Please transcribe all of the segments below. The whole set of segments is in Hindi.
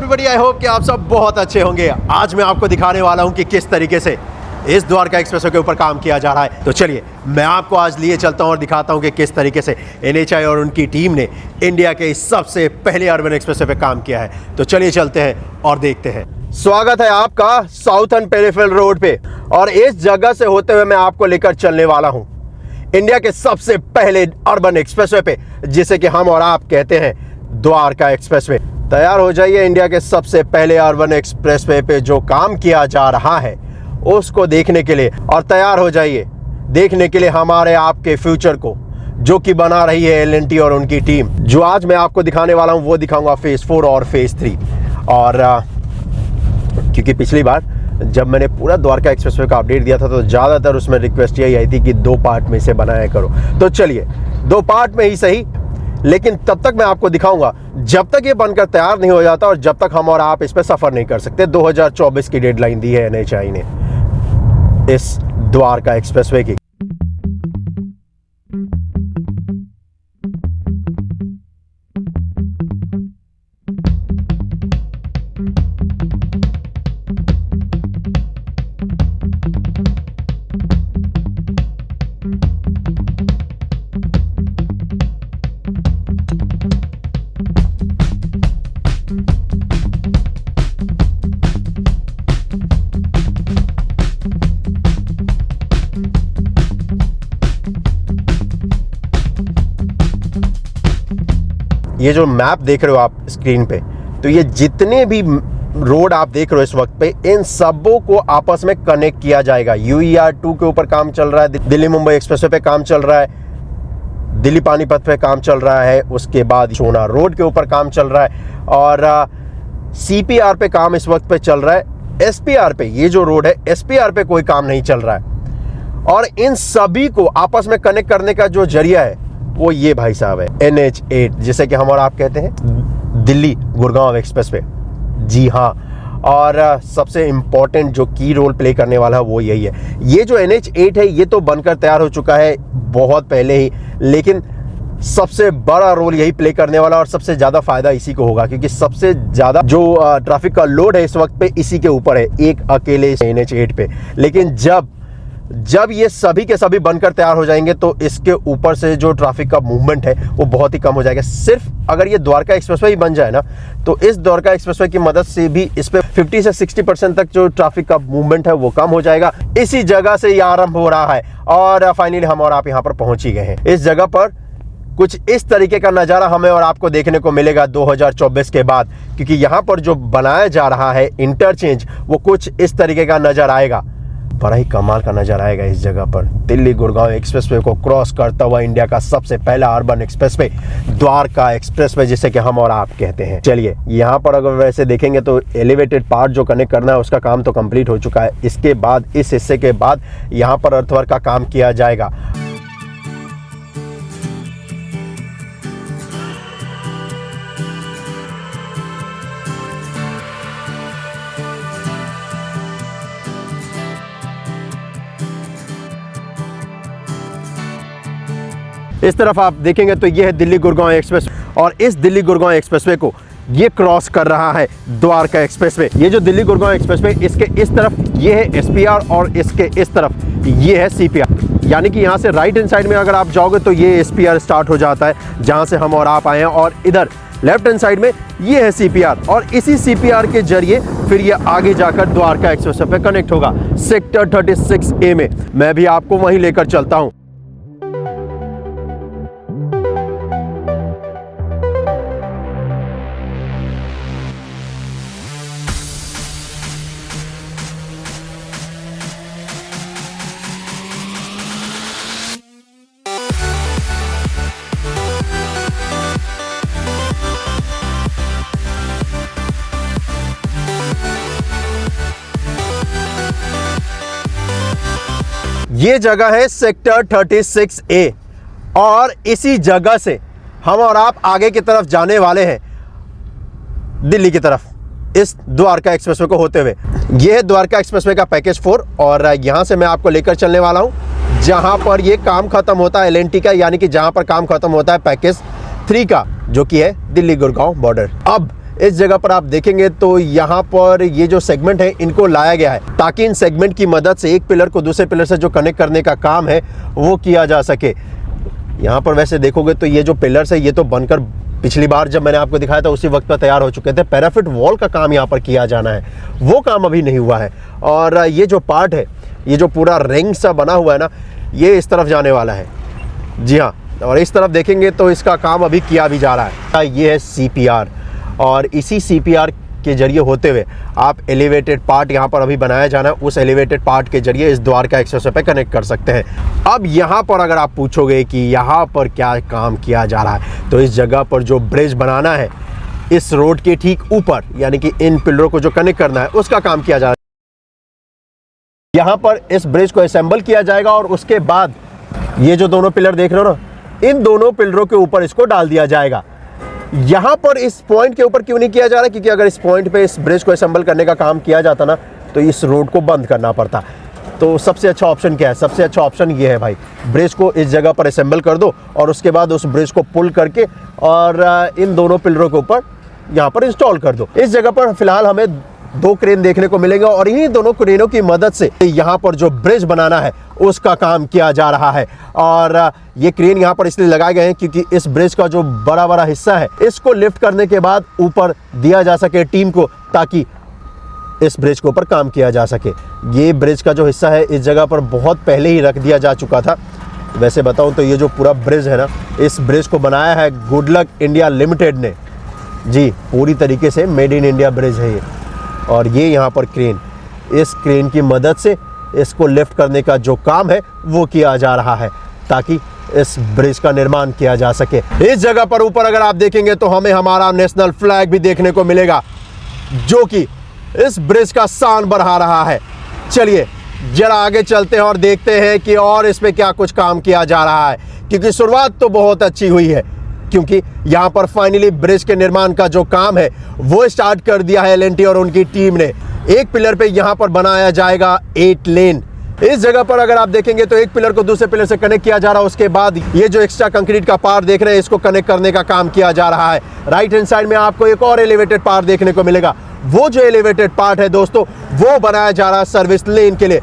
एवरीबॉडी, आई होप कि आप सब बहुत अच्छे होंगे। आज मैं आपको दिखाने वाला हूं कि किस तरीके से इस द्वारका एक्सप्रेसवे के ऊपर काम किया जा रहा है। तो चलिए मैं आपको आज लिए चलता हूं और दिखाता हूं कि किस तरीके से NHAI और उनकी टीम ने इंडिया के सबसे पहले अर्बन एक्सप्रेसवे पे काम किया है। तो चलिए चलते हैं और देखते हैं। स्वागत है आपका साउथर्न पेरिफेरल रोड पे, और इस जगह से होते हुए मैं आपको लेकर चलने वाला हूं इंडिया के सबसे पहले अर्बन एक्सप्रेसवे पे, जिसे कि हम और आप कहते हैं द्वारका एक्सप्रेसवे। तैयार हो जाइए इंडिया के सबसे पहले अर्बन एक्सप्रेसवे पे जो काम किया जा रहा है उसको देखने के लिए, और तैयार हो जाइए देखने के लिए हमारे आपके फ्यूचर को, जो कि बना रही है L&T और उनकी टीम। जो आज मैं आपको दिखाने वाला हूं वो दिखाऊंगा फेज 4 और फेज 3। और क्योंकि पिछली बार जब मैंने पूरा द्वारका एक्सप्रेसवे का अपडेट दिया था तो ज़्यादातर उसमें रिक्वेस्ट यही आई थी कि 2 पार्ट में इसे बनाया करो। तो चलिए 2 पार्ट में ही सही, लेकिन तब तक मैं आपको दिखाऊंगा जब तक ये बनकर तैयार नहीं हो जाता और जब तक हम और आप इस पर सफ़र नहीं कर सकते। 2024 की डेडलाइन दी है NHAI ने इस द्वारका एक्सप्रेसवे की। ये जो मैप देख रहे हो आप स्क्रीन पे, तो ये जितने भी रोड आप देख रहे हो इस वक्त पे, इन सबों को आपस में कनेक्ट किया जाएगा। UER2 के ऊपर काम चल रहा है, दिल्ली मुंबई एक्सप्रेसवे पे काम चल रहा है, दिल्ली पानीपत पे काम चल रहा है, उसके बाद सोना रोड के ऊपर काम चल रहा है, और CPR पे काम इस वक्त पे चल रहा है। SPR पे, ये जो रोड है SPR पे कोई काम नहीं चल रहा है। और इन सभी को आपस में कनेक्ट करने का जो जरिया है वो ये भाई साहब है NH8, जिसे कि हम और आप कहते हैं दिल्ली गुड़गांव एक्सप्रेसवे। जी हाँ, और सबसे इम्पोर्टेंट जो की रोल प्ले करने वाला है वो यही है। ये जो NH8 है ये तो बनकर तैयार हो चुका है बहुत पहले ही, लेकिन सबसे बड़ा रोल यही प्ले करने वाला और सबसे ज़्यादा फायदा इसी को होगा, क्योंकि सबसे ज़्यादा जो ट्रैफिक का लोड है इस वक्त पे इसी के ऊपर है, एक अकेले NH8 पे। लेकिन जब ये सभी के सभी बनकर तैयार हो जाएंगे तो इसके ऊपर से जो ट्रैफिक का मूवमेंट है वो बहुत ही कम हो जाएगा। सिर्फ अगर ये द्वारका एक्सप्रेसवे ही बन जाए ना, तो इस द्वारका एक्सप्रेसवे की मदद से भी इस पे 50 से 60% तक जो ट्रैफिक का मूवमेंट है वो कम हो जाएगा। इसी जगह से ये आरंभ हो रहा है और फाइनली हम और आप यहाँ पर पहुंच ही गए हैं। इस जगह पर कुछ इस तरीके का नज़ारा हमें और आपको देखने को मिलेगा 2024 के बाद, क्योंकि यहाँ पर जो बनाया जा रहा है इंटरचेंज वो कुछ इस तरीके का नजर आएगा। बड़ा ही कमाल का नजर आएगा इस जगह पर। दिल्ली गुड़गांव एक्सप्रेसवे को क्रॉस करता हुआ इंडिया का सबसे पहला अर्बन एक्सप्रेसवे द्वारका एक्सप्रेसवे, जिसे कि हम और आप कहते हैं। चलिए यहाँ पर अगर वैसे देखेंगे तो एलिवेटेड पार्ट जो कनेक्ट करना है उसका काम तो कंप्लीट हो चुका है। इसके बाद इस हिस्से के बाद यहाँ पर अर्थवर्क का काम किया जाएगा। इस तरफ आप देखेंगे तो ये है दिल्ली गुड़गांव एक्सप्रेस, और इस दिल्ली गुड़गांव एक्सप्रेसवे को ये क्रॉस कर रहा है द्वारका एक्सप्रेसवे। ये जो दिल्ली गुड़गांव एक्सप्रेसवे, इसके इस तरफ ये है SPR और इसके इस तरफ ये है CPR। यानी कि यहाँ से राइट हैंड साइड में अगर आप जाओगे तो ये SPR स्टार्ट हो जाता है जहाँ से हम और आप आए हैं, और इधर लेफ्ट हैंड साइड में ये है CPR, और इसी CPR के जरिए फिर ये आगे जाकर द्वारका एक्सप्रेसवे पे कनेक्ट होगा सेक्टर 36A में। मैं भी आपको वहीं लेकर चलता हूँ। ये जगह है सेक्टर 36A, और इसी जगह से हम और आप आगे की तरफ जाने वाले हैं दिल्ली की तरफ। इस द्वारका एक्सप्रेसवे को होते हुए। ये है द्वारका एक्सप्रेसवे का पैकेज 4 और यहाँ से मैं आपको लेकर चलने वाला हूँ जहाँ पर ये काम खत्म होता है L&T का, यानी कि जहाँ पर काम खत्म होता है पैकेज 3 का, जो कि है दिल्ली गुड़गांव बॉर्डर। अब इस जगह पर आप देखेंगे तो यहाँ पर ये जो सेगमेंट है इनको लाया गया है ताकि इन सेगमेंट की मदद से एक पिलर को दूसरे पिलर से जो कनेक्ट करने का काम है वो किया जा सके। यहाँ पर वैसे देखोगे तो ये जो पिलर्स है ये तो बनकर पिछली बार जब मैंने आपको दिखाया था उसी वक्त पर तैयार हो चुके थे। पैराफिट वॉल का काम यहाँ पर किया जाना है, वो काम अभी नहीं हुआ है। और ये जो पार्ट है, ये जो पूरा रिंग सा बना हुआ है ना, ये इस तरफ जाने वाला है। जी हाँ, और इस तरफ देखेंगे तो इसका काम अभी किया भी जा रहा है। ये है CPR, और इसी CPR के जरिए होते हुए आप एलिवेटेड पार्ट यहाँ पर अभी बनाया जाना है, उस एलिवेटेड पार्ट के जरिए इस द्वारका एक्सप्रेसवे पे कनेक्ट कर सकते हैं। अब यहाँ पर अगर आप पूछोगे कि यहाँ पर क्या काम किया जा रहा है, तो इस जगह पर जो ब्रिज बनाना है इस रोड के ठीक ऊपर, यानी कि इन पिलरों को जो कनेक्ट करना है उसका काम किया जा रहा है। यहाँ पर इस ब्रिज को असेंबल किया जाएगा और उसके बाद ये जो दोनों पिलर देख रहे हो ना, इन दोनों पिलरों के ऊपर इसको डाल दिया जाएगा। यहाँ पर इस पॉइंट के ऊपर क्यों नहीं किया जा रहा है, क्योंकि अगर इस पॉइंट पे इस ब्रिज को असेंबल करने का काम किया जाता ना तो इस रोड को बंद करना पड़ता। तो सबसे अच्छा ऑप्शन क्या है? सबसे अच्छा ऑप्शन ये है भाई, ब्रिज को इस जगह पर असेंबल कर दो और उसके बाद उस ब्रिज को पुल करके और इन दोनों पिलरों के ऊपर यहाँ पर इंस्टॉल कर दो। इस जगह पर फिलहाल हमें 2 क्रेन देखने को मिलेंगे और इन्हीं दोनों क्रेनों की मदद से यहाँ पर जो ब्रिज बनाना है उसका काम किया जा रहा है। और ये क्रेन यहाँ पर इसलिए लगाए गए हैं क्योंकि इस ब्रिज का जो बड़ा बड़ा हिस्सा है इसको लिफ्ट करने के बाद ऊपर दिया जा सके टीम को, ताकि इस ब्रिज के ऊपर काम किया जा सके। ये ब्रिज का जो हिस्सा है इस जगह पर बहुत पहले ही रख दिया जा चुका था। वैसे बताऊं तो ये जो पूरा ब्रिज है ना, इस ब्रिज को बनाया है गुडलक इंडिया लिमिटेड ने। जी, पूरी तरीके से मेड इन इंडिया ब्रिज है ये। और ये यहाँ पर क्रेन, इस क्रेन की मदद से इसको लिफ्ट करने का जो काम है वो किया जा रहा है ताकि इस ब्रिज का निर्माण किया जा सके। इस जगह पर ऊपर अगर आप देखेंगे तो हमें हमारा नेशनल फ्लैग भी देखने को मिलेगा जो कि इस ब्रिज का शान बढ़ा रहा है। चलिए जरा आगे चलते हैं और देखते हैं कि और इस पे क्या कुछ काम किया जा रहा है, क्योंकि शुरुआत तो बहुत अच्छी हुई है, क्योंकि यहाँ पर फाइनली ब्रिज के निर्माण का जो काम है वो स्टार्ट कर दिया है L&T और उनकी टीम ने। एक पिलर पे यहाँ पर बनाया जाएगा 8 लेन। इस जगह पर अगर आप देखेंगे तो एक पिलर को दूसरे पिलर से कनेक्ट किया जा रहा है, उसके बाद ये जो एक्स्ट्रा कंक्रीट का पार्ट देख रहे हैं इसको कनेक्ट करने का काम किया जा रहा है। राइट हैंड साइड में आपको एक और एलिवेटेड पार्ट देखने को मिलेगा। वो जो एलिवेटेड पार्ट है दोस्तों, वो बनाया जा रहा है सर्विस लेन के लिए।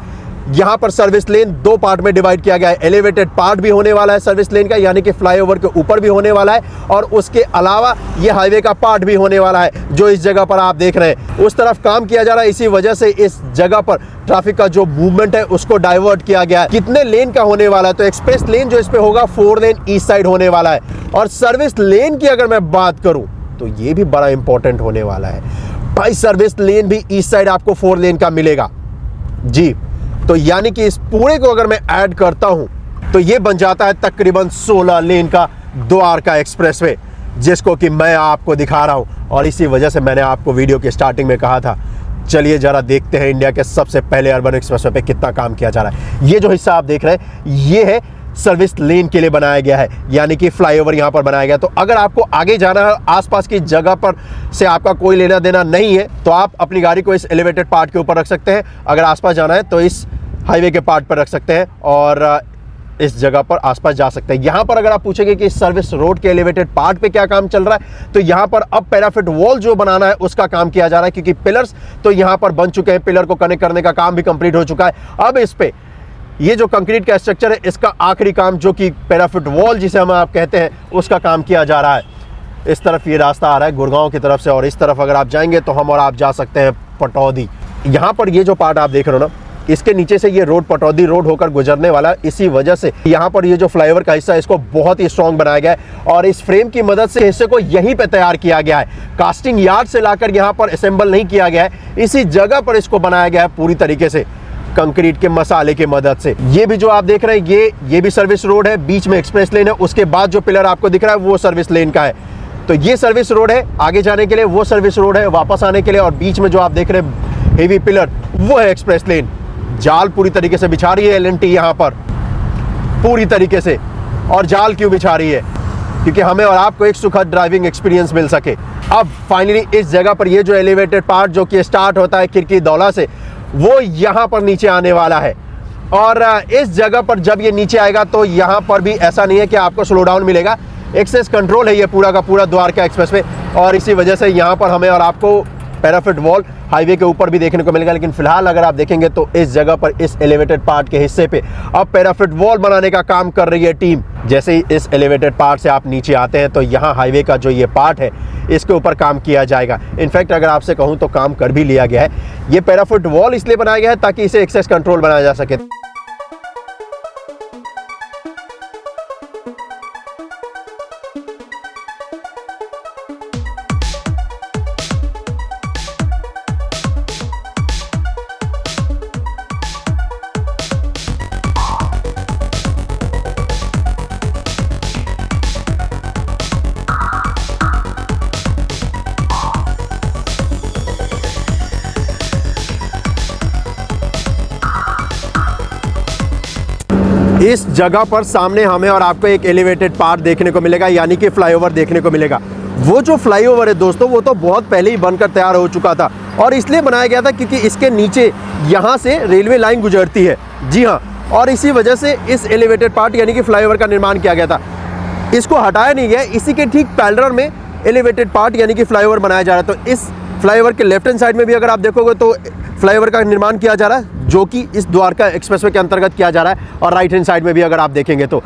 यहाँ पर सर्विस लेन 2 पार्ट में डिवाइड किया गया है। एलिवेटेड पार्ट भी होने वाला है सर्विस लेन का, यानी कि फ्लाईओवर के ऊपर भी होने वाला है, और उसके अलावा ये हाईवे का पार्ट भी होने वाला है जो इस जगह पर आप देख रहे हैं। उस तरफ काम किया जा रहा है, इसी वजह से इस जगह पर ट्रैफिक का जो मूवमेंट है उसको डाइवर्ट किया गया है। कितने लेन का होने वाला है, तो एक्सप्रेस लेन जो इस पे होगा 4 लेन ईस्ट साइड होने वाला है। और सर्विस लेन की अगर मैं बात करूं तो ये भी बड़ा इंपॉर्टेंट होने वाला है भाई। सर्विस लेन भी ईस्ट साइड आपको 4 लेन का मिलेगा जी। तो यानी कि इस पूरे को अगर मैं ऐड करता हूं तो ये बन जाता है तकरीबन 16 लेन का द्वारका एक्सप्रेसवे, जिसको कि मैं आपको दिखा रहा हूं। और इसी वजह से मैंने आपको वीडियो के स्टार्टिंग में कहा था, चलिए जरा देखते हैं इंडिया के सबसे पहले अर्बन एक्सप्रेसवे पे कितना काम किया जा रहा है। ये जो हिस्सा आप देख रहे हैं ये है सर्विस लेन के लिए बनाया गया है, यानी कि फ्लाईओवर यहाँ पर बनाया गया। तो अगर आपको आगे जाना है, आसपास की जगह पर से आपका कोई लेना देना नहीं है, तो आप अपनी गाड़ी को इस एलिवेटेड पार्ट के ऊपर रख सकते हैं। अगर आसपास जाना है तो इस हाईवे के पार्ट पर रख सकते हैं और इस जगह पर आसपास जा सकते हैं। यहाँ पर अगर आप पूछेंगे कि इस सर्विस रोड के एलिवेटेड पार्ट पे क्या काम चल रहा है, तो यहाँ पर अब पैराफिट वॉल जो बनाना है उसका काम किया जा रहा है, क्योंकि पिलर्स तो यहाँ पर बन चुके हैं, पिलर को कनेक्ट करने का काम भी कंप्लीट हो चुका है। अब इस पे ये जो कंक्रीट का स्ट्रक्चर है इसका आखिरी काम, जो कि पैराफिट वॉल जिसे हम आप कहते हैं, उसका काम किया जा रहा है। इस तरफ ये रास्ता आ रहा है गुड़गांव की तरफ से, और इस तरफ अगर आप जाएंगे तो हम और आप जा सकते हैं पटौदी। यहाँ पर ये जो पार्ट आप देख रहे हो ना, इसके नीचे से ये रोड पटौदी रोड होकर गुजरने वाला है। इसी वजह से यहाँ पर ये जो फ्लाईओवर का हिस्सा है इसको बहुत ही स्ट्रॉन्ग बनाया गया है, और इस फ्रेम की मदद से हिस्से को यहीं पे तैयार किया गया है। कास्टिंग यार्ड से लाकर यहाँ पर असेंबल नहीं किया गया है, इसी जगह पर इसको बनाया गया है पूरी तरीके से कंक्रीट के मसाले की मदद से। ये भी जो आप देख रहे हैं ये भी सर्विस रोड है, बीच में एक्सप्रेस लेन है, उसके बाद जो पिलर आपको दिख रहा है वो सर्विस लेन का है। तो ये सर्विस रोड है आगे जाने के लिए, वो सर्विस रोड है वापस आने के लिए, और बीच में जो आप देख रहे हैं हेवी पिलर वो है एक्सप्रेस लेन। जाल पूरी तरीके से बिछा रही है L&T यहाँ पर पूरी तरीके से। और जाल क्यों बिछा रही है? क्योंकि हमें और आपको एक सुखद ड्राइविंग एक्सपीरियंस मिल सके। अब फाइनली इस जगह पर ये जो एलिवेटेड पार्ट जो कि स्टार्ट होता है खिड़की दौला से, वो यहाँ पर नीचे आने वाला है। और इस जगह पर जब ये नीचे आएगा तो यहाँ पर भी ऐसा नहीं है कि आपको स्लो डाउन मिलेगा, एक्सेस कंट्रोल है ये पूरा का पूरा द्वारका एक्सप्रेस वे, और इसी वजह से यहाँ पर हमें और आपको पैराफिट वॉल हाईवे के ऊपर भी देखने को मिलेगा। लेकिन फिलहाल अगर आप देखेंगे तो इस जगह पर इस एलिवेटेड पार्ट के हिस्से पे अब पैराफिट वॉल बनाने का काम कर रही है टीम। जैसे ही इस एलिवेटेड पार्ट से आप नीचे आते हैं तो यहाँ हाईवे का जो ये पार्ट है इसके ऊपर काम किया जाएगा। इनफैक्ट अगर आपसे कहूँ तो काम कर भी लिया गया है। ये पैराफिट वॉल इसलिए बनाया गया है ताकि इसे एक्सेस कंट्रोल बनाया जा सके। इस जगह पर सामने हमें और आपको एक एलिवेटेड पार्ट देखने को मिलेगा, यानी कि फ्लाईओवर देखने को मिलेगा। वो जो फ्लाईओवर है दोस्तों वो तो बहुत पहले ही बनकर तैयार हो चुका था, और इसलिए बनाया गया था क्योंकि इसके नीचे यहाँ से रेलवे लाइन गुजरती है। जी हाँ, और इसी वजह से इस एलिवेटेड पार्ट यानी कि फ्लाईओवर का निर्माण किया गया था। इसको हटाया नहीं गया, इसी के ठीक पैरेलल में एलिवेटेड पार्ट यानी कि फ्लाईओवर बनाया जा रहा है। तो इस फ्लाईओवर के लेफ्ट हैंड साइड में भी अगर आप देखोगे तो फ्लाईओवर का निर्माण किया जा रहा है, जो कि इस द्वारका एक्सप्रेसवे के अंतर्गत किया जा रहा है, और राइट हैंड साइड में भी अगर आप देखेंगे तो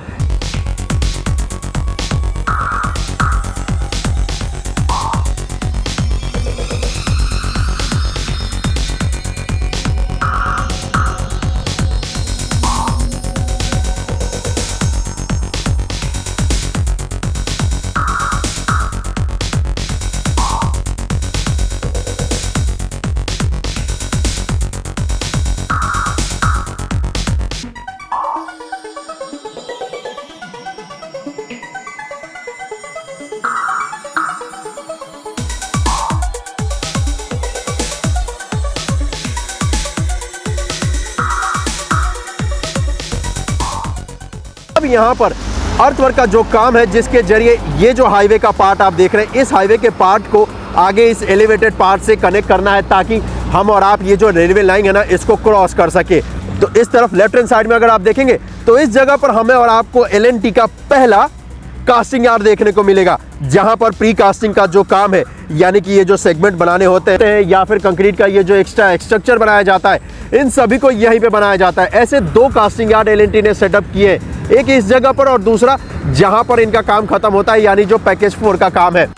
यहाँ पर अर्थवर्क का जो काम है, जिसके जरिए ये जो हाईवे का पार्ट आप देख रहे हैं, इस हाईवे के पार्ट को आगे इस एलिवेटेड पार्ट से कनेक्ट करना है ताकि हम और आप ये जो रेलवे लाइन है ना इसको क्रॉस कर सके। तो इस तरफ लेफ्ट हैंड साइड में अगर आप देखेंगे तो इस जगह पर हमें और आपको एल&टी का पहला कास्टिंग यार्ड देखने को मिलेगा, जहां पर प्री कास्टिंग का जो काम है, यानी कि ये जो सेगमेंट बनाने होते हैं या फिर कंक्रीट का ये जो एक्स्ट्रा स्ट्रक्चर बनाया जाता है, इन सभी को यहीं पे बनाया जाता है। ऐसे दो कास्टिंग यार्ड एल&टी ने सेटअप किए, एक इस जगह पर और दूसरा जहां पर इनका काम खत्म होता है, यानी जो पैकेज 4 का काम है।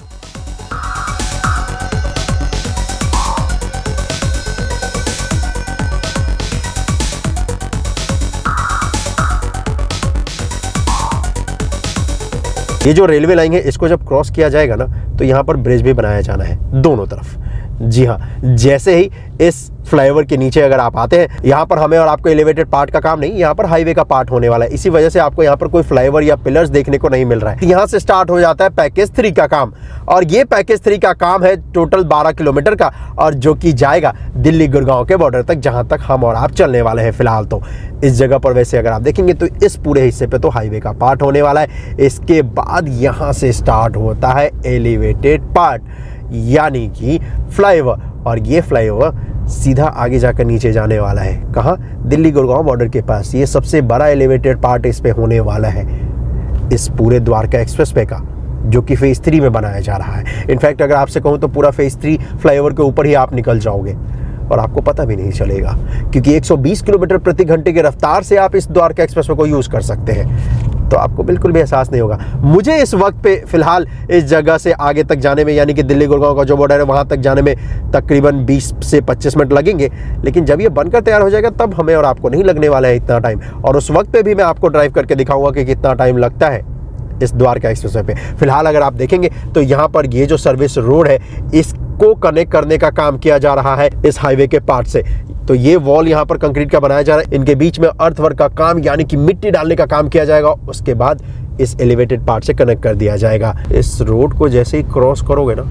ये जो रेलवे लाइन है इसको जब क्रॉस किया जाएगा ना तो यहाँ पर ब्रिज भी बनाया जाना है दोनों तरफ। जी हाँ, जैसे ही इस फ्लाईओवर के नीचे अगर आप आते हैं, यहाँ पर हमें और आपको एलिवेटेड पार्ट का काम नहीं, यहाँ पर हाईवे का पार्ट होने वाला है। इसी वजह से आपको यहाँ पर कोई फ्लाईओवर या पिलर्स देखने को नहीं मिल रहा है। यहाँ से स्टार्ट हो जाता है पैकेज 3 का काम, और ये पैकेज 3 का काम है टोटल 12 किलोमीटर का, और जो कि जाएगा दिल्ली गुड़गांव के बॉर्डर तक, जहाँ तक हम और आप चलने वाले हैं फिलहाल। तो इस जगह पर वैसे अगर आप देखेंगे तो इस पूरे हिस्से पे तो हाईवे का पार्ट होने वाला है। इसके बाद यहाँ से स्टार्ट होता है एलिवेटेड पार्ट, यानी कि फ्लाईओवर, और ये फ्लाईओवर सीधा आगे जाकर नीचे जाने वाला है। कहाँ? दिल्ली गुड़गांव बॉर्डर के पास। ये सबसे बड़ा एलिवेटेड पार्ट इस पे होने वाला है, इस पूरे द्वारका एक्सप्रेसवे का, जो कि फेज 3 में बनाया जा रहा है। इनफैक्ट अगर आपसे कहूँ तो पूरा फेज 3 फ्लाईओवर के ऊपर ही आप निकल जाओगे और आपको पता भी नहीं चलेगा, क्योंकि 120 किलोमीटर प्रति घंटे की रफ्तार से आप इस द्वारका एक्सप्रेसवे को यूज़ कर सकते हैं। तो आपको बिल्कुल भी एहसास नहीं होगा। मुझे इस वक्त पे फिलहाल इस जगह से आगे तक जाने में, यानी कि दिल्ली गुड़गांव का जो बॉर्डर है वहाँ तक जाने में तकरीबन 20 से 25 मिनट लगेंगे, लेकिन जब ये बनकर तैयार हो जाएगा तब हमें और आपको नहीं लगने वाला है इतना टाइम, और उस वक्त पे भी मैं आपको ड्राइव करके दिखाऊंगा कि कितना टाइम लगता है इस द्वारका एक्सप्रेसवे पे। फिलहाल अगर आप देखेंगे तो यहाँ पर ये जो सर्विस रोड है इसको कनेक्ट करने का काम किया जा रहा है इस हाईवे के पार्ट से। तो ये वॉल यहाँ पर कंक्रीट का बनाया जा रहा है, इनके बीच में अर्थवर्क का काम यानी कि मिट्टी डालने का काम किया जाएगा, उसके बाद इस एलिवेटेड पार्ट से कनेक्ट कर दिया जाएगा। इस रोड को जैसे ही क्रॉस करोगे ना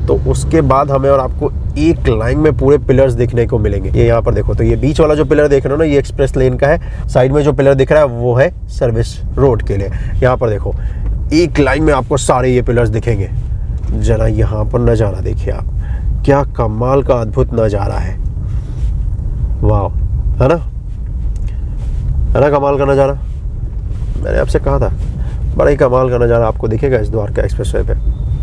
तो उसके बाद हमें और आपको एक लाइन में पूरे पिलर्स देखने को मिलेंगे। ये यहाँ पर देखो, तो ये बीच वाला जो पिलर देख रहे हो ना, ये एक्सप्रेस लेन का है। साइड में जो पिलर दिख रहा है वो है सर्विस रोड के लिए। यहाँ पर देखो एक लाइन में आपको सारे ये पिलर्स दिखेंगे। जरा यहाँ पर नज़ारा देखिए आप, क्या कमाल का अद्भुत नज़ारा है। वाह, है ना कमाल का नज़ारा। मैंने आपसे कहा था बड़ा ही कमाल का नज़ारा आपको दिखेगा इस द्वारका एक्सप्रेसवे पे।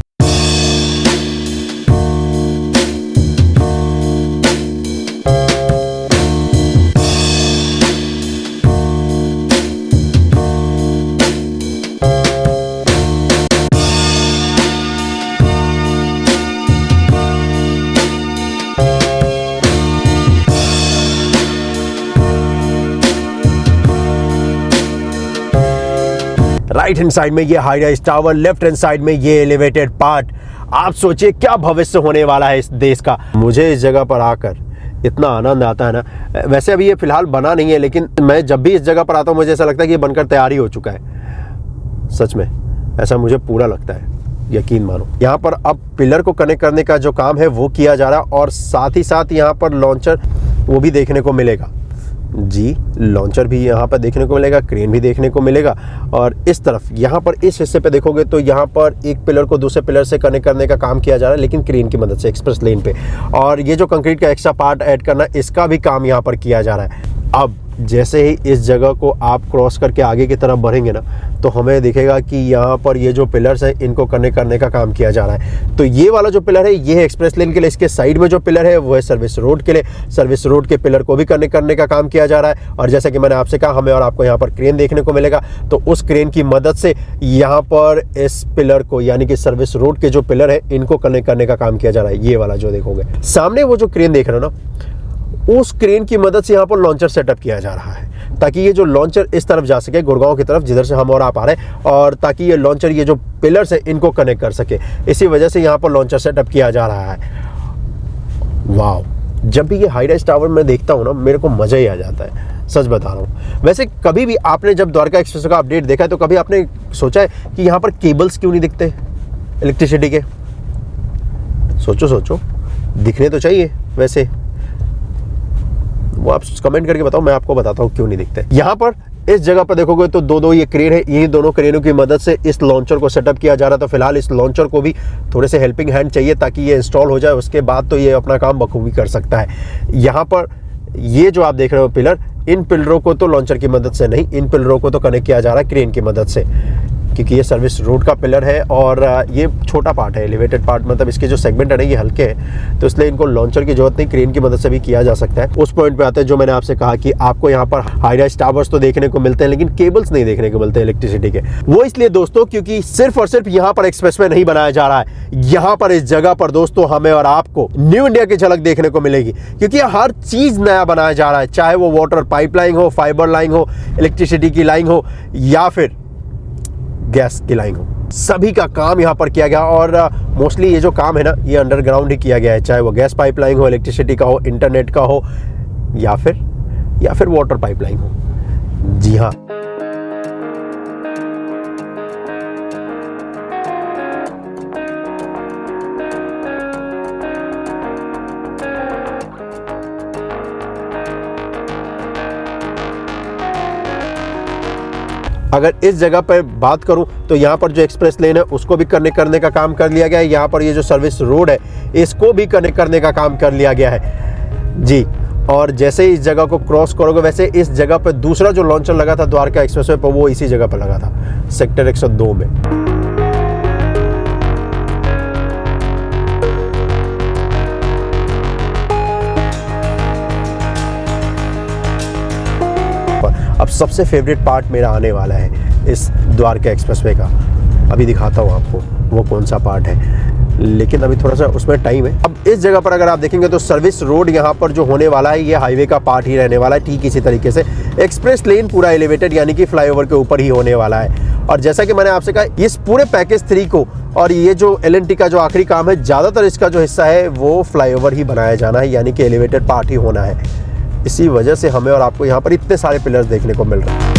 राइट हैंड साइड में ये high rise tower, left hand side में ये एलिवेटेड पार्ट। आप सोचिए क्या भविष्य होने वाला है इस देश का। मुझे इस जगह पर आकर इतना आनंद आता है ना। वैसे अभी ये फिलहाल बना नहीं है, लेकिन मैं जब भी इस जगह पर आता हूँ मुझे ऐसा लगता है कि ये बनकर तैयार ही हो चुका है। सच में ऐसा मुझे पूरा लगता है, यकीन मानो। यहाँ पर अब पिलर को कनेक्ट करने का जो काम है वो किया जा रहा है, और साथ ही साथ यहाँ पर लॉन्चर वो भी देखने को मिलेगा। जी, लॉन्चर भी यहाँ पर देखने को मिलेगा, क्रेन भी देखने को मिलेगा। और इस तरफ यहाँ पर इस हिस्से पे देखोगे तो यहाँ पर एक पिलर को दूसरे पिलर से कनेक्ट करने का काम किया जा रहा है, लेकिन क्रेन की मदद से एक्सप्रेस लेन पे। और ये जो कंक्रीट का एक्स्ट्रा पार्ट ऐड करना, इसका भी काम यहाँ पर किया जा रहा है। अब जैसे ही इस जगह को आप क्रॉस करके आगे की तरफ बढ़ेंगे ना, तो हमें दिखेगा कि यहाँ पर ये जो पिलर्स हैं इनको कनेक्ट करने का काम किया जा रहा है। तो ये वाला जो पिलर है ये है एक्सप्रेस लेन के लिए, इसके साइड में जो पिलर है वो है सर्विस रोड के लिए। सर्विस रोड के पिलर को भी कनेक्ट करने का काम किया जा रहा है। और जैसा कि मैंने आपसे कहा, हमें और आपको यहाँ पर क्रेन देखने को मिलेगा, तो उस क्रेन की मदद से यहाँ पर इस पिलर को, यानी कि सर्विस रोड के जो पिलर है इनको कनेक्ट करने का काम किया जा रहा है। ये वाला जो देखोगे सामने, वो जो क्रेन देख रहे हो ना, उस क्रेन की मदद से यहाँ पर लॉन्चर सेटअप किया जा रहा है, ताकि ये जो लॉन्चर इस तरफ जा सके, गुड़गांव की तरफ, जिधर से हम और आप आ रहे हैं, और ताकि ये लॉन्चर, ये जो पिलर्स है इनको कनेक्ट कर सके। इसी वजह से यहाँ पर लॉन्चर सेटअप किया जा रहा है। वाह, जब भी ये हाई राइज टावर में देखता हूँ ना, मेरे को मज़ा ही आ जाता है, सच बता रहा हूँ। वैसे कभी भी आपने जब द्वारका एक्सप्रेस का अपडेट देखा है तो कभी आपने सोचा है कि यहाँ पर केबल्स क्यों नहीं दिखते इलेक्ट्रिसिटी के? सोचो सोचो, दिखने तो चाहिए। वैसे वो आप कमेंट करके बताओ, मैं आपको बताता हूँ क्यों नहीं दिखते। यहाँ पर इस जगह पर देखोगे तो दो ये क्रेन है, यही दोनों क्रेनों की मदद से इस लॉन्चर को सेटअप किया जा रहा था। फिलहाल इस लॉन्चर को भी थोड़े से हेल्पिंग हैंड चाहिए ताकि ये इंस्टॉल हो जाए, उसके बाद तो ये अपना काम बखूबी कर सकता है। यहाँ पर ये जो आप देख रहे हो पिलर, इन पिलरों को तो लॉन्चर की मदद से नहीं, इन पिलरों को तो कनेक्ट किया जा रहा है क्रेन की मदद से, क्योंकि ये सर्विस रोड का पिलर है और ये छोटा पार्ट है, एलिवेटेड पार्ट, मतलब इसके जो सेगमेंट है ना ये हल्के हैं, तो इसलिए इनको लॉन्चर की जरूरत नहीं, क्रेन की मदद से भी किया जा सकता है। उस पॉइंट पे आते हैं जो मैंने आपसे कहा कि आपको यहाँ पर हाई राइज टावर्स तो देखने को मिलते हैं, लेकिन केबल्स नहीं देखने को मिलते हैं इलेक्ट्रिसिटी के। वो इसलिए दोस्तों क्योंकि सिर्फ और सिर्फ यहाँ पर एक्सप्रेसवे नहीं बनाया जा रहा है, यहाँ पर इस जगह पर दोस्तों हमें और आपको न्यू इंडिया की झलक देखने को मिलेगी, क्योंकि हर चीज नया बनाया जा रहा है, चाहे वो वाटर पाइपलाइन हो, फाइबर लाइन हो, इलेक्ट्रिसिटी की लाइन हो, या फिर गैस की लाइन हो, सभी का काम यहाँ पर किया गया। और मोस्टली ये जो काम है ना, ये अंडरग्राउंड ही किया गया है, चाहे वो गैस पाइपलाइन हो, इलेक्ट्रिसिटी का हो, इंटरनेट का हो, या फिर वाटर पाइपलाइन हो। जी हाँ, अगर इस जगह पर बात करूं तो यहाँ पर जो एक्सप्रेस लेन है उसको भी कनेक्ट करने का काम कर लिया गया है। यहाँ पर ये जो सर्विस रोड है इसको भी कनेक्ट करने का काम कर लिया गया है जी। और जैसे ही इस जगह को क्रॉस करोगे, वैसे इस जगह पर दूसरा जो लॉन्चर लगा था द्वारका एक्सप्रेसवे पर, वो इसी जगह पर लगा था, सेक्टर 102 में। अब सबसे फेवरेट पार्ट मेरा आने वाला है इस द्वारका एक्सप्रेसवे का, अभी दिखाता हूँ आपको वो कौन सा पार्ट है, लेकिन अभी थोड़ा सा उसमें टाइम है। अब इस जगह पर अगर आप देखेंगे तो सर्विस रोड यहाँ पर जो होने वाला है ये हाईवे का पार्ट ही रहने वाला है, ठीक इसी तरीके से एक्सप्रेस लेन पूरा एलिवेटेड यानी कि फ्लाईओवर के ऊपर ही होने वाला है। और जैसा कि मैंने आपसे कहा, इस पूरे पैकेज 3 को और ये जो LNT का जो आखिरी काम है, ज़्यादातर इसका जो हिस्सा है वो फ्लाईओवर ही बनाया जाना है, यानी कि एलिवेटेड पार्ट ही होना है। इसी वजह से हमें और आपको यहाँ पर इतने सारे पिलर्स देखने को मिल रहे हैं।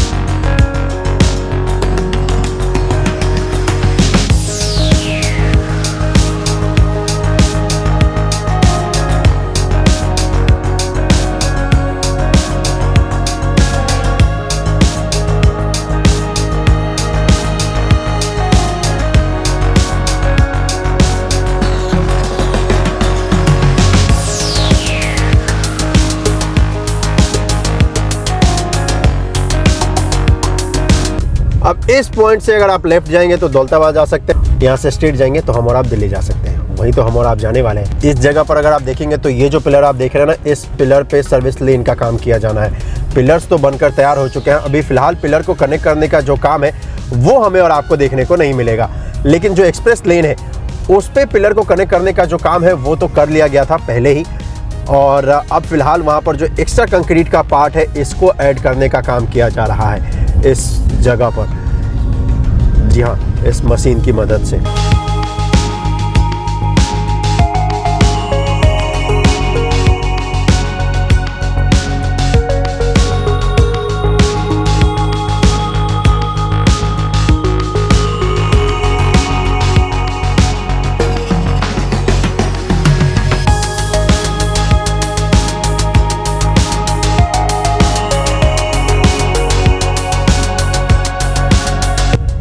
अब इस पॉइंट से अगर आप लेफ्ट जाएंगे तो दौलताबाद जा सकते हैं, यहाँ से स्ट्रेट जाएंगे तो हम और आप दिल्ली जा सकते हैं। वहीं तो हम और आप जाने वाले हैं। इस जगह पर अगर आप देखेंगे तो ये जो पिलर आप देख रहे हैं ना, इस पिलर पे सर्विस लेन का काम किया जाना है। पिलर्स तो बनकर तैयार हो चुके हैं, अभी फिलहाल पिलर को कनेक्ट करने का जो काम है वो हमें और आपको देखने को नहीं मिलेगा, लेकिन जो एक्सप्रेस लेन है उस पे पिलर को कनेक्ट करने का जो काम है वो तो कर लिया गया था पहले ही, और अब फिलहाल वहाँ पर जो एक्स्ट्रा कंक्रीट का पार्ट है इसको ऐड करने का काम किया जा रहा है इस जगह पर। जी हाँ, इस मशीन की मदद से।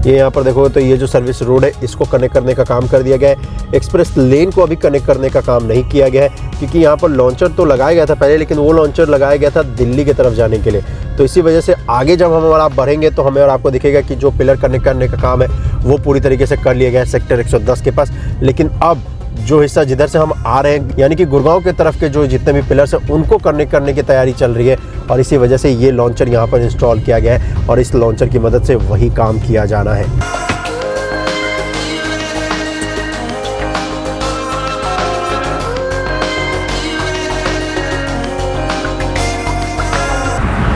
ये यहाँ पर देखो तो ये जो सर्विस रोड है इसको कनेक्ट करने का काम कर दिया गया है। एक्सप्रेस लेन को अभी कनेक्ट करने का काम नहीं किया गया है, क्योंकि यहाँ पर लॉन्चर तो लगाया गया था पहले, लेकिन वो लॉन्चर लगाया गया था दिल्ली की तरफ जाने के लिए। तो इसी वजह से आगे जब हम और आप बढ़ेंगे तो हमें और आपको दिखेगा कि जो पिलर कनेक्ट करने का काम है वो पूरी तरीके से कर लिया गया है सेक्टर 110 के पास। लेकिन अब जो हिस्सा जिधर से हम आ रहे हैं, यानी कि गुड़गांव के तरफ के जो जितने भी पिलर्स हैं उनको कनेक्ट करने की तैयारी चल रही है, और इसी वजह से ये लॉन्चर यहाँ पर इंस्टॉल किया गया है और इस लॉन्चर की मदद से वही काम किया जाना है।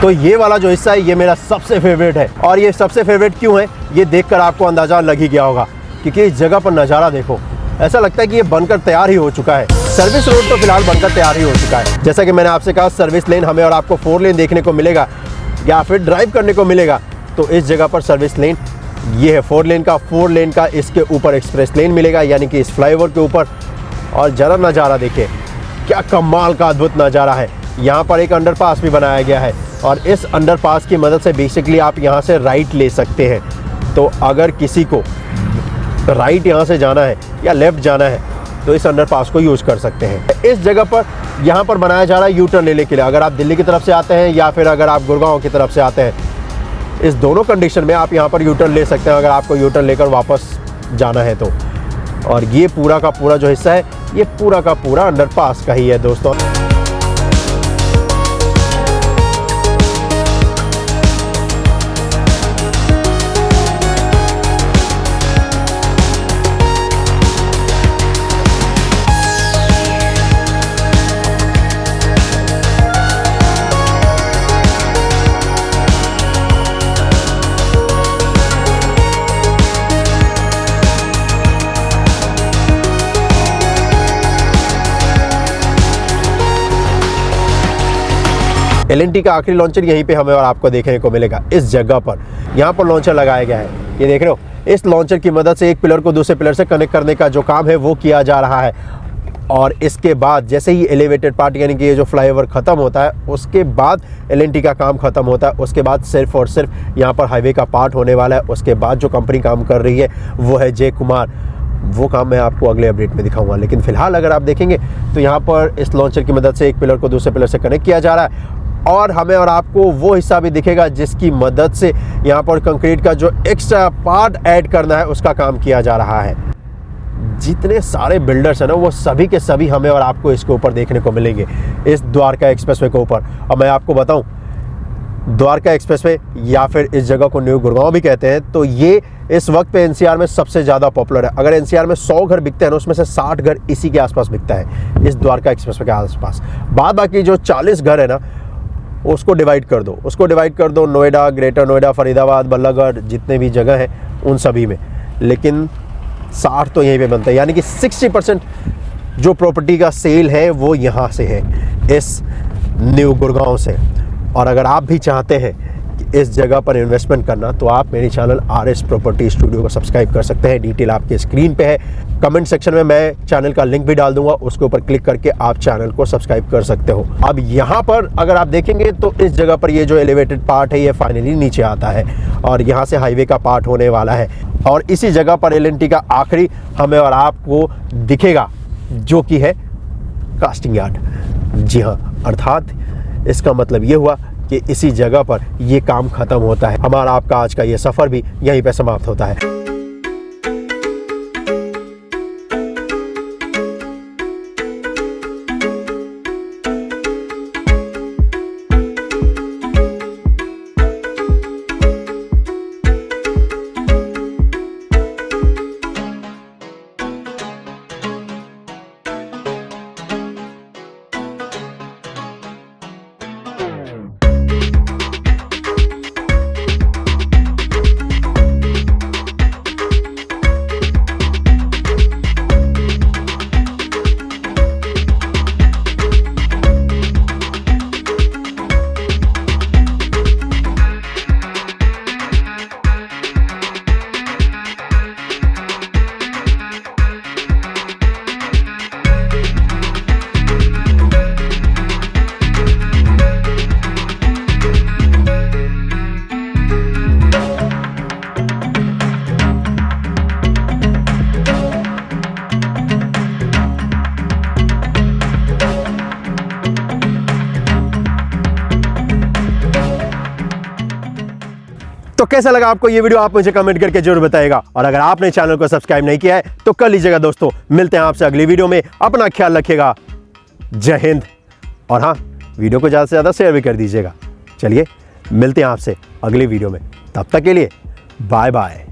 तो ये वाला जो हिस्सा है ये मेरा सबसे फेवरेट है, और ये सबसे फेवरेट क्यों है ये देखकर आपको अंदाजा लग ही गया होगा, क्योंकि इस जगह पर नज़ारा देखो, ऐसा लगता है कि ये बनकर तैयार ही हो चुका है। सर्विस रोड तो फिलहाल बनकर तैयार ही हो चुका है। जैसा कि मैंने आपसे कहा, सर्विस लेन हमें और आपको 4 लेन देखने को मिलेगा या फिर ड्राइव करने को मिलेगा। तो इस जगह पर सर्विस लेन ये है 4 लेन का, इसके ऊपर एक्सप्रेस लेन मिलेगा, यानी कि इस फ्लाईओवर के ऊपर। और जरा नज़ारा देखिए, क्या कमाल का अद्भुत नज़ारा है। यहाँ पर एक अंडरपास भी बनाया गया है, और इस अंडरपास की मदद से बेसिकली आप यहाँ से राइट ले सकते हैं। तो अगर किसी को राइट यहाँ से जाना है या लेफ़्ट जाना है तो इस अंडरपास को यूज़ कर सकते हैं। इस जगह पर यहाँ पर बनाया जा रहा है यू टर्न लेने के लिए। अगर आप दिल्ली की तरफ से आते हैं या फिर अगर आप गुड़गांव की तरफ से आते हैं, इस दोनों कंडीशन में आप यहाँ पर यू टर्न ले सकते हैं, अगर आपको यू टर्न लेकर वापस जाना है तो। और ये पूरा का पूरा जो हिस्सा है ये पूरा का पूरा अंडरपास का ही है दोस्तों। L&T का आखिरी लॉन्चर यहीं पे हमें और आपको देखने को मिलेगा इस जगह पर। यहाँ पर लॉन्चर लगाया गया है, ये देख रहे हो। इस लॉन्चर की मदद से एक पिलर को दूसरे पिलर से कनेक्ट करने का जो काम है वो किया जा रहा है। और इसके बाद जैसे ही एलिवेटेड पार्ट यानी कि ये जो फ्लाईओवर ख़त्म होता है उसके बाद L&T का काम ख़त्म होता है। उसके बाद सिर्फ और सिर्फ यहाँ पर हाईवे का पार्ट होने वाला है। उसके बाद जो कंपनी काम कर रही है वो है जय कुमार, वो काम मैं आपको अगले अपडेट में दिखाऊंगा। लेकिन फिलहाल अगर आप देखेंगे तो यहाँ पर इस लॉन्चर की मदद से एक पिलर को दूसरे पिलर से कनेक्ट किया जा रहा है, और हमें और आपको वो हिस्सा भी दिखेगा जिसकी मदद से यहाँ पर कंक्रीट का जो एक्स्ट्रा पार्ट ऐड करना है उसका काम किया जा रहा है। जितने सारे बिल्डर्स हैं ना वो सभी के सभी हमें और आपको इसके ऊपर देखने को मिलेंगे इस द्वारका एक्सप्रेसवे के ऊपर। अब मैं आपको बताऊं, द्वारका एक्सप्रेसवे या फिर इस जगह को न्यू गुड़गांव भी कहते हैं, तो ये इस वक्त पे एनसीआर में सबसे ज़्यादा पॉपुलर है। अगर एनसीआर में 100 घर बिकते हैं ना उसमें से 60 घर इसी के आसपास बिकता है, इस द्वारका एक्सप्रेसवे के आसपास। बाद बाकी जो 40 घर है ना उसको डिवाइड कर दो नोएडा, ग्रेटर नोएडा, फरीदाबाद, बल्लभगढ़, जितने भी जगह हैं उन सभी में। लेकिन 60 तो यहीं पे बनता है, यानी कि 60% जो प्रॉपर्टी का सेल है वो यहाँ से है, इस न्यू गुड़गांव से। और अगर आप भी चाहते हैं कि इस जगह पर इन्वेस्टमेंट करना तो आप मेरे चैनल RS प्रॉपर्टी स्टूडियो को सब्सक्राइब कर सकते हैं। डिटेल आपके स्क्रीन पे है। कमेंट सेक्शन में मैं चैनल का लिंक भी डाल दूंगा, उसके ऊपर क्लिक करके आप चैनल को सब्सक्राइब कर सकते हो। अब यहाँ पर अगर आप देखेंगे तो इस जगह पर ये जो एलिवेटेड पार्ट है ये फाइनली नीचे आता है और यहाँ से हाईवे का पार्ट होने वाला है। और इसी जगह पर L&T का आखिरी हमें और आपको दिखेगा जो कि है कास्टिंग यार्ड। जी हाँ, अर्थात इसका मतलब ये हुआ कि इसी जगह पर ये काम खत्म होता है। हमारा आपका आज का ये सफ़र भी यहीं पे समाप्त होता है। तो कैसा लगा आपको ये वीडियो, आप मुझे कमेंट करके जरूर बताइएगा। और अगर आपने चैनल को सब्सक्राइब नहीं किया है तो कर लीजिएगा दोस्तों। मिलते हैं आपसे अगली वीडियो में। अपना ख्याल रखिएगा। जय हिंद। और हाँ, वीडियो को ज़्यादा से ज़्यादा शेयर भी कर दीजिएगा। चलिए मिलते हैं आपसे अगली वीडियो में, तब तक के लिए बाय बाय।